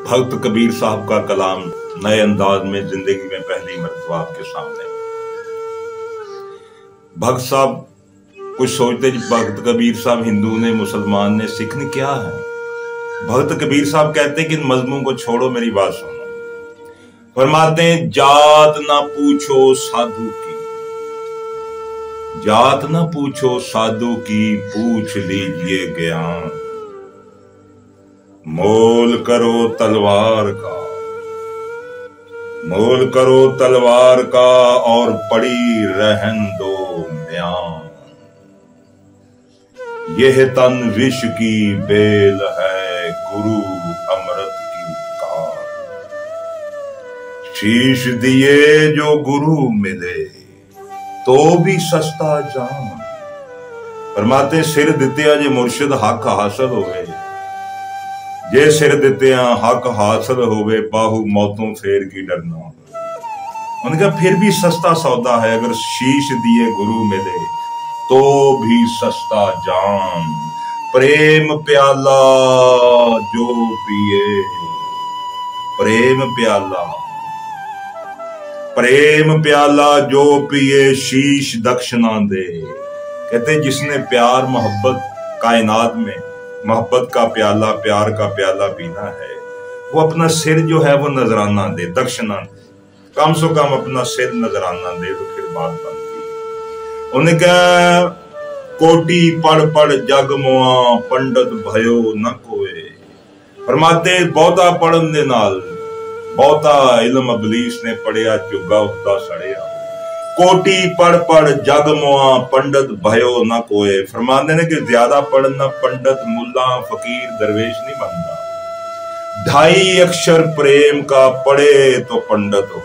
भक्त कबीर साहब का कलाम नए अंदाज में जिंदगी में पहली मर्तबा आपके सामने। भक्त साहब कुछ सोचते जी भक्त कबीर साहब हिंदू ने, मुसलमान ने, सिख ने, क्या है। भक्त कबीर साहब कहते हैं कि इन मजमून को छोड़ो, मेरी बात सुनो। फरमाते हैं जात ना पूछो साधु की, जात ना पूछो साधु की, पूछ लीजिए ज्ञान। मोल करो तलवार का, मोल करो तलवार का, और पड़ी रहन दो म्यान। यह तन विष की बेल है, गुरु अमृत की कार। शीश दिए जो गुरु मिले, तो भी सस्ता जान। फरमाते सिर दित्या जे मुर्शिद हक हासिल होवे, जे सिर दित्या हक हासिल होवे, बाहु मौतों फेर की डरना। उन्होंने कहा फिर भी सस्ता सौदा है, अगर शीश दिए गुरु मिले तो भी सस्ता जान। प्रेम प्याला जो पिए, प्रेम प्याला, प्रेम प्याला जो पिए, शीश दक्षिणा दे। कहते जिसने प्यार मोहब्बत कायनात में मोहब्बत का प्याला, प्यार का प्याला पीना है, वो अपना सिर जो है वो नजराना दे, दक्षिणा। कम से कम अपना सिर नजराना दे तो फिर बात बनती है। उन्हें कहा कोटि पढ़ पढ़ जग मुआ, पंडित भयो न कोए। फरमाते बहुता पढ़न दे नाल, बहुता इल्म अबलीस ने पढ़िया, चुगा उसदा सड़िया। कोटि पढ़ पढ़ जग मुआ, पंडित भयो न कोए। फरमाते ने कि ज्यादा पढ़ना पंडित, मुल्ला, फकीर, दरवेश नहीं बनता। ढाई अक्षर प्रेम का पढ़े तो पंडित हो।